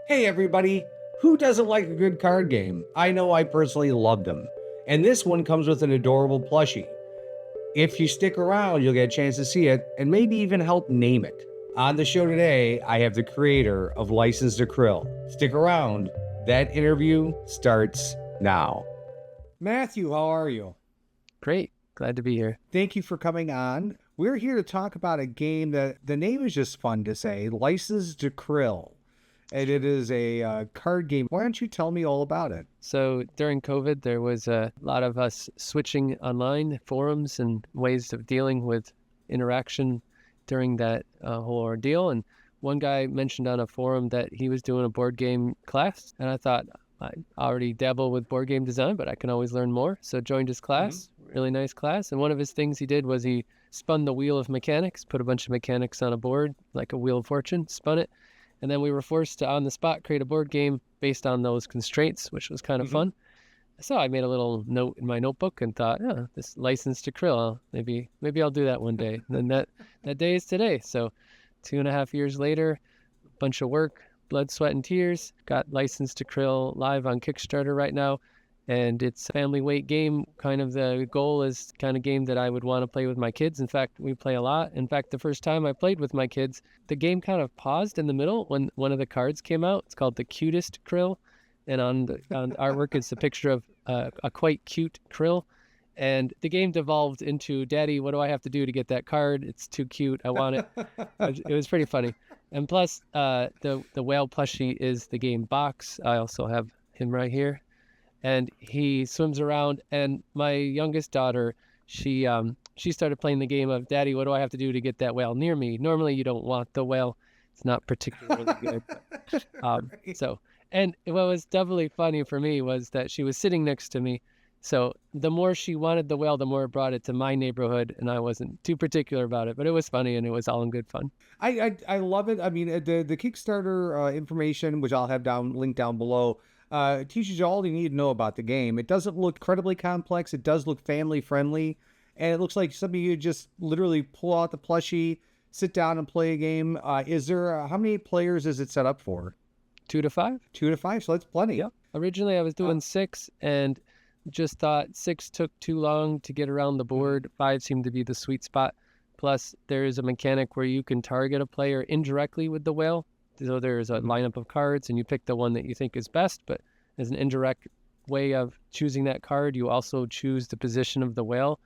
Hey everybody, who doesn't like a good card game? I know I personally love them. And this one comes with an adorable plushie. If you stick around, you'll get a chance to see it and maybe even help name it. On the show today, I have the creator of License to Krill. Stick around, that interview starts now. Matthew, how are you? Great. Glad to be here. Thank you for coming on. We're here to talk about a game that the name is just fun to say, License to Krill. And it is a card game. Why don't you tell me all about it? So during COVID, there was a lot of us switching online forums and ways of dealing with interaction during that whole ordeal. And one guy mentioned on a forum that he was doing a board game class. And I thought, I already dabble with board game design, but I can always learn more. So joined his class, really nice class. And one of his things he did was he spun the wheel of mechanics, put a bunch of mechanics on a board, like a wheel of fortune, spun it. And then we were forced to, on the spot, create a board game based on those constraints, which was kind of fun. So I made a little note in my notebook and thought, oh, this License to Krill, maybe I'll do that one day. And then that day is today. So 2.5 years later, a bunch of work, blood, sweat, and tears. Got License to Krill live on Kickstarter right now. And it's a family weight game. Kind of the goal is kind of game that I would want to play with my kids. In fact, we play a lot. In fact, the first time I played with my kids, the game kind of paused in the middle when one of the cards came out. It's called the Cutest Krill. And on the artwork, it's a picture of a quite cute krill. And the game devolved into, Daddy, what do I have to do to get that card? It's too cute. I want it. It was pretty funny. And plus, the whale plushie is the game box. I also have him right here. And he swims around, and my youngest daughter, she started playing the game of, Daddy, what do I have to do to get that whale near me? Normally, you don't want the whale. It's not particularly good. So, and what was doubly funny for me was that she was sitting next to me. So the more she wanted the whale, the more it brought it to my neighborhood, and I wasn't too particular about it, but it was funny, and it was all in good fun. I love it. I mean, the Kickstarter information, which I'll have linked down below, teaches you all you need to know about the game. It doesn't look incredibly complex. It does look family friendly, and it looks like something you just literally pull out the plushie, sit down and play a game. Is there how many players is it set up for? 2 to 5. 2 to 5, so that's plenty. Yep. Originally, I was doing 6, and just thought 6 took too long to get around the board. 5 seemed to be the sweet spot. Plus, there is a mechanic where you can target a player indirectly with the whale. So there's a lineup of cards, and you pick the one that you think is best, but as an indirect way of choosing that card, you also choose the position of the whale,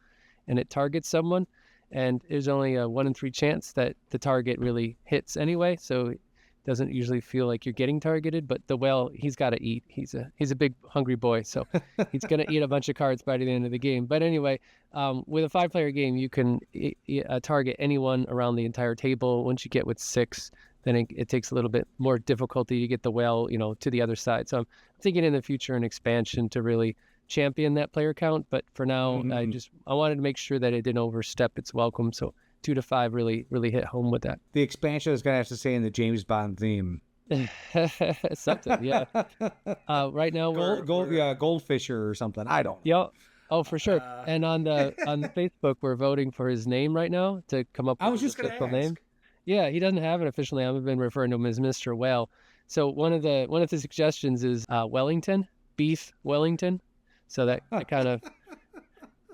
and it targets someone. And there's only a 1 in 3 chance that the target really hits anyway, so it doesn't usually feel like you're getting targeted. But the whale, he's got to eat. He's a big hungry boy, so he's going to eat a bunch of cards by the end of the game. But anyway, with a 5-player game, you can target anyone around the entire table. Once you get with 6, then it takes a little bit more difficulty to get the whale, to the other side. So I'm thinking in the future an expansion to really champion that player count. But for now, I wanted to make sure that it didn't overstep its welcome. So 2 to 5 really hit home with that. The expansion is going to have to stay in the James Bond theme. Something, yeah. Right now, Goldfisher or something. I don't know. Yeah. Oh, for sure. And on Facebook, we're voting for his name right now to come up with his official name. Yeah, he doesn't have an official name. I've been referring to him as Mr. Whale. So one of the suggestions is Wellington, beef Wellington. So that kind of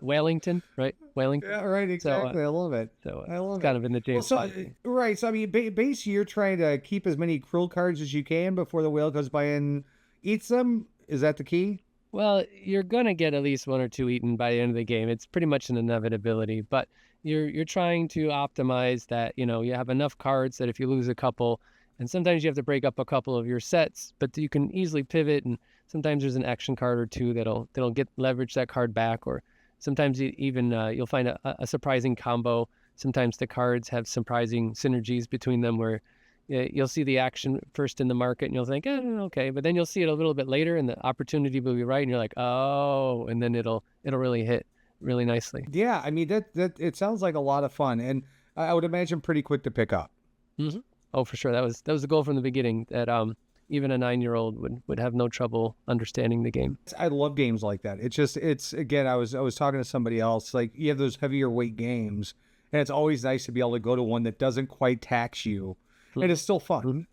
Wellington, right? Wellington. Yeah, right. Exactly. So, I love it. So I love it's kind of in the James Bond. Right. So I mean, basically, you're trying to keep as many krill cards as you can before the whale goes by and eats them. Is that the key? Well, you're gonna get at least 1 or 2 eaten by the end of the game. It's pretty much an inevitability, but you're trying to optimize that. You have enough cards that if you lose a couple, and sometimes you have to break up a couple of your sets, but you can easily pivot. And sometimes there's an action card or two that'll leverage that card back, or sometimes you'll find a surprising combo. Sometimes the cards have surprising synergies between them, where you'll see the action first in the market and you'll think, okay, but then you'll see it a little bit later and the opportunity will be right, and you're like, oh, and then it'll really hit really nicely. Yeah, I mean that it sounds like a lot of fun, and I would imagine pretty quick to pick up. Mm-hmm. Oh, for sure. That was the goal from the beginning, that even a 9-year-old would have no trouble understanding the game. I love games like that. It's again, I was talking to somebody else, like you have those heavier weight games, and it's always nice to be able to go to one that doesn't quite tax you, and it's still fun.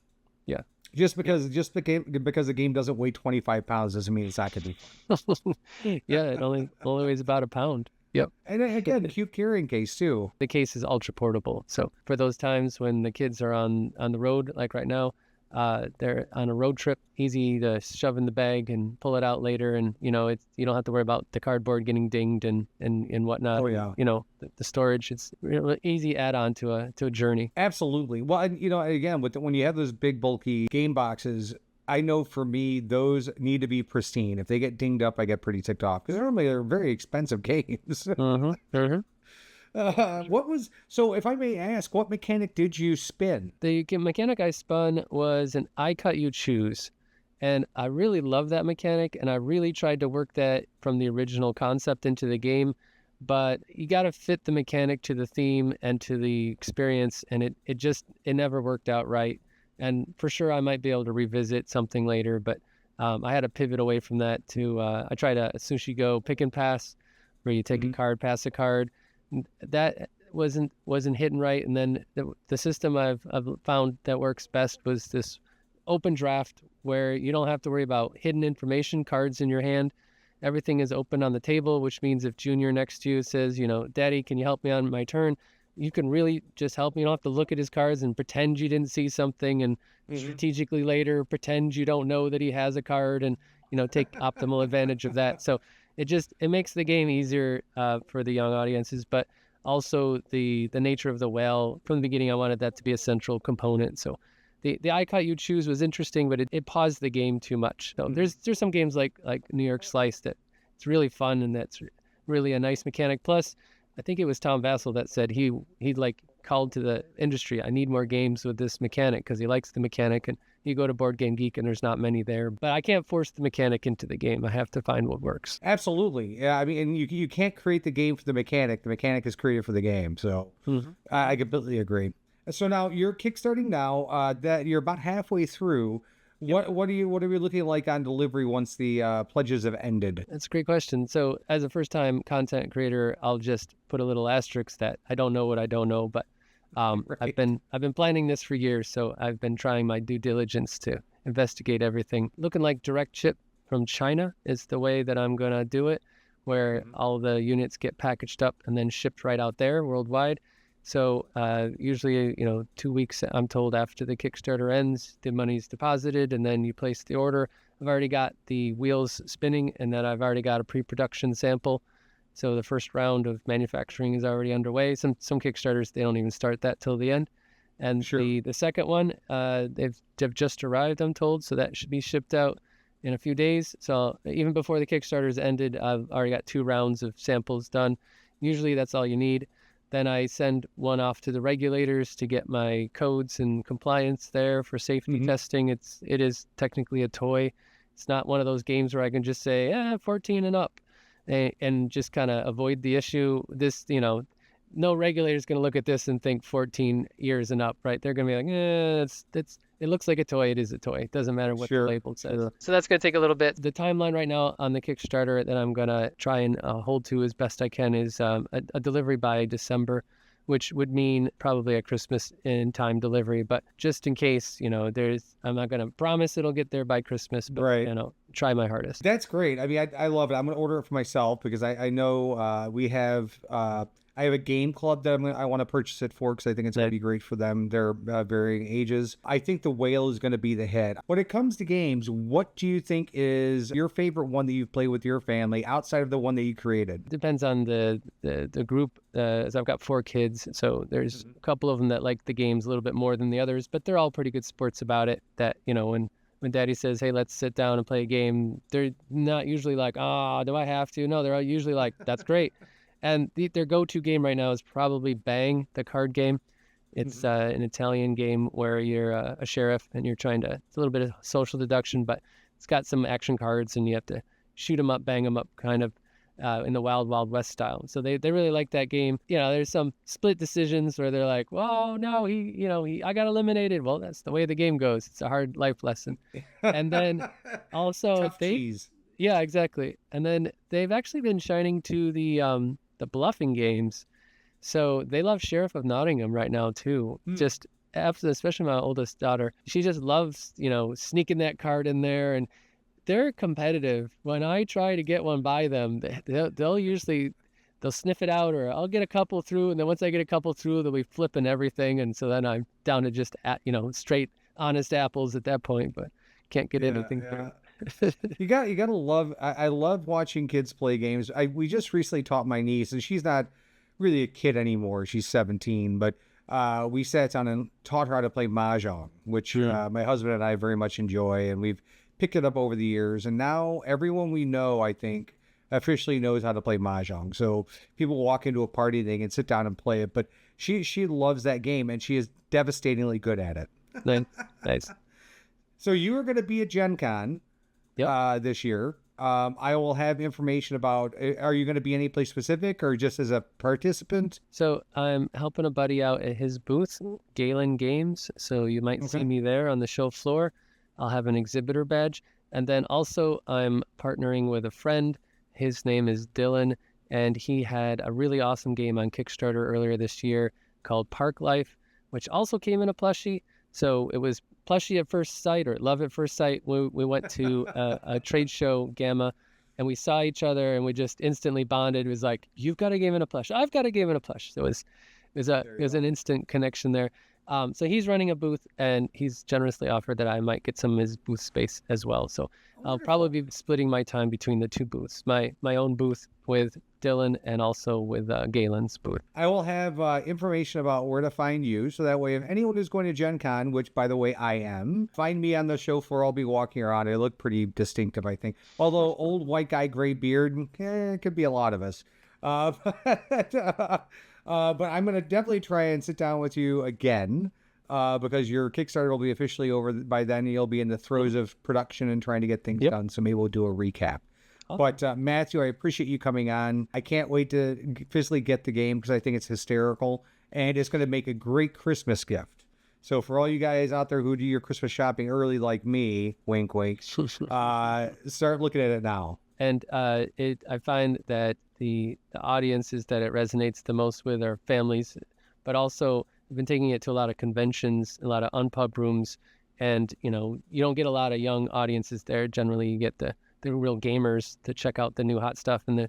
Yeah. because the game doesn't weigh 25 pounds doesn't mean it's not going to be. Yeah, it only weighs about a pound. Yep. And again, cute carrying case too. The case is ultra portable. So for those times when the kids are on the road, like right now, they're on a road trip, easy to shove in the bag and pull it out later. And, you know, you don't have to worry about the cardboard getting dinged and whatnot. Oh yeah. You know, the storage, it's really easy add on to a journey. Absolutely. Well, and you know, again, when you have those big bulky game boxes, I know for me, those need to be pristine. If they get dinged up, I get pretty ticked off because normally they're very expensive games. So if I may ask, what mechanic did you spin? The mechanic I spun was an I cut you choose. And I really love that mechanic. And I really tried to work that from the original concept into the game. But you got to fit the mechanic to the theme and to the experience. And it never worked out right. And for sure, I might be able to revisit something later. But I had to pivot away from that to, I tried a Sushi Go pick and pass where you take a card, pass a card. That wasn't hitting right. And then the system I've found that works best was this open draft where you don't have to worry about hidden information, cards in your hand. Everything is open on the table, which means if Junior next to you says, you know, Daddy, can you help me on my turn? You can really just help. You don't have to look at his cards and pretend you didn't see something and strategically later pretend you don't know that he has a card and, you know, take optimal advantage of that. So it makes the game easier for the young audiences, but also the nature of the whale. From the beginning, I wanted that to be a central component. So the I cut you choose was interesting, but it paused the game too much. So there's some games like New York Slice that it's really fun and that's really a nice mechanic. Plus, I think it was Tom Vassell that said he like called to the industry, I need more games with this mechanic because he likes the mechanic. And you go to Board Game Geek and there's not many there, but I can't force the mechanic into the game. I have to find what works. Absolutely. Yeah, I mean, and you can't create the game for the mechanic. The mechanic is created for the game. So I completely agree. So now you're kickstarting now. That you're about halfway through. What are you looking like on delivery once the pledges have ended? That's a great question. So as a first-time content creator, I'll just put a little asterisk that I don't know what I don't know, but right. I've been planning this for years, so I've been trying my due diligence to investigate everything. Looking like direct ship from China is the way that I'm gonna do it, where all the units get packaged up and then shipped right out there worldwide. So usually, 2 weeks, I'm told, after the Kickstarter ends, the money's deposited and then you place the order. I've already got the wheels spinning and then I've already got a pre-production sample. So the first round of manufacturing is already underway. Some Kickstarters, they don't even start that till the end. And the second one, they've just arrived, I'm told, so that should be shipped out in a few days. So even before the Kickstarter's ended, I've already got 2 rounds of samples done. Usually that's all you need. Then I send one off to the regulators to get my codes and compliance there for safety testing. It is technically a toy. It's not one of those games where I can just say, 14 and up, and just kind of avoid the issue. This, no regulator is going to look at this and think 14 years and up, right? They're going to be like, it looks like a toy. It is a toy. It doesn't matter what the label says. So that's going to take a little bit. The timeline right now on the Kickstarter that I'm going to try and hold to as best I can is a delivery by December, which would mean probably a Christmas in time delivery. But just in case, I'm not going to promise it'll get there by Christmas, but try my hardest. That's great. I mean, I love it. I'm going to order it for myself because I know we have I have a game club that I want to purchase it for because I think it's going to be great for them. They're varying ages. I think the whale is going to be the hit. When it comes to games, what do you think is your favorite one that you've played with your family outside of the one that you created? Depends on the group. As I've got 4 kids, so there's a couple of them that like the games a little bit more than the others, but they're all pretty good sports about it. That, when Daddy says, hey, let's sit down and play a game, they're not usually like, do I have to? No, they're usually like, that's great. And their go-to game right now is probably Bang, the card game. It's an Italian game where you're a sheriff and you're trying to, it's a little bit of social deduction, but it's got some action cards and you have to shoot them up, bang them up kind of in the Wild Wild West style. So they really like that game. There's some split decisions where they're like, well, no, I got eliminated. Well, that's the way the game goes. It's a hard life lesson. And then also yeah, exactly. And then they've actually been shining to the bluffing games. So they love Sheriff of Nottingham right now too. Just especially my oldest daughter, she just loves, sneaking that card in there, and they're competitive. When I try to get one by them, they'll usually they'll sniff it out, or I'll get a couple through, and then once I get a couple through, they'll be flipping everything, and so then I'm down to just straight honest apples at that point, but can't get anything through. You gotta love. I love watching kids play games. We just recently taught my niece, and she's not really a kid anymore. She's 17, but we sat down and taught her how to play mahjong, which my husband and I very much enjoy, and we've picked it up over the years. And now everyone we know, I think, officially knows how to play mahjong. So people walk into a party, they can sit down and play it. But she loves that game, and she is devastatingly good at it. Nice. So you are going to be at Gen Con this year. I will have information about, are you going to be any place specific or just as a participant? So I'm helping a buddy out at his booth, Galen Games. So you might see me there on the show floor. I'll have an exhibitor badge. And then also I'm partnering with a friend. His name is Dylan, and he had a really awesome game on Kickstarter earlier this year called Park Life, which also came in a plushie. So it was plushie at first sight, or love at first sight. We went to a trade show, Gamma, and we saw each other, and we just instantly bonded. It was like, you've got a game in a plush. I've got a game in a plush. So it was an instant connection there. So he's running a booth, and he's generously offered that I might get some of his booth space as well. So I'll probably be splitting my time between the two booths, my own booth with Dylan and also with Galen's booth. I will have information about where to find you, so that way if anyone is going to Gen Con, which by the way I am, find me on the show floor. I'll be walking around. I look pretty distinctive, I think. Although old white guy, gray beard, it could be a lot of us. But I'm going to definitely try and sit down with you again because your Kickstarter will be officially over by then. You'll be in the throes of production and trying to get things done. So maybe we'll do a recap. Awesome. But Matthew, I appreciate you coming on. I can't wait to physically get the game because I think it's hysterical and it's going to make a great Christmas gift. So for all you guys out there who do your Christmas shopping early like me, wink, wink, start looking at it now. And I find that the audiences that it resonates the most with are families, but also I've been taking it to a lot of conventions, a lot of unpub rooms, and you don't get a lot of young audiences there. Generally, you get the real gamers to check out the new hot stuff, and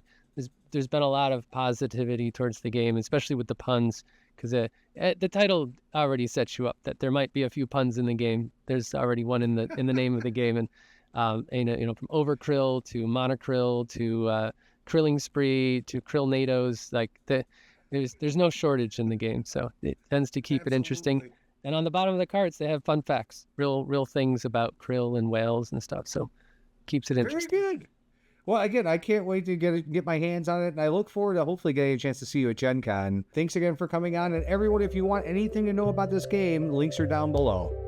there's been a lot of positivity towards the game, especially with the puns, because the title already sets you up that there might be a few puns in the game. There's already one in the name of the game, and from Overkrill to Monokrill to Krilling Spree to Krillnados, there's no shortage in the game, so it tends to keep it interesting. And on the bottom of the cards, they have fun facts, real things about krill and whales and stuff. So keeps it interesting. Very good. Well, again, I can't wait to get my hands on it, and I look forward to hopefully getting a chance to see you at Gen Con. Thanks again for coming on, and everyone, if you want anything to know about this game, links are down below.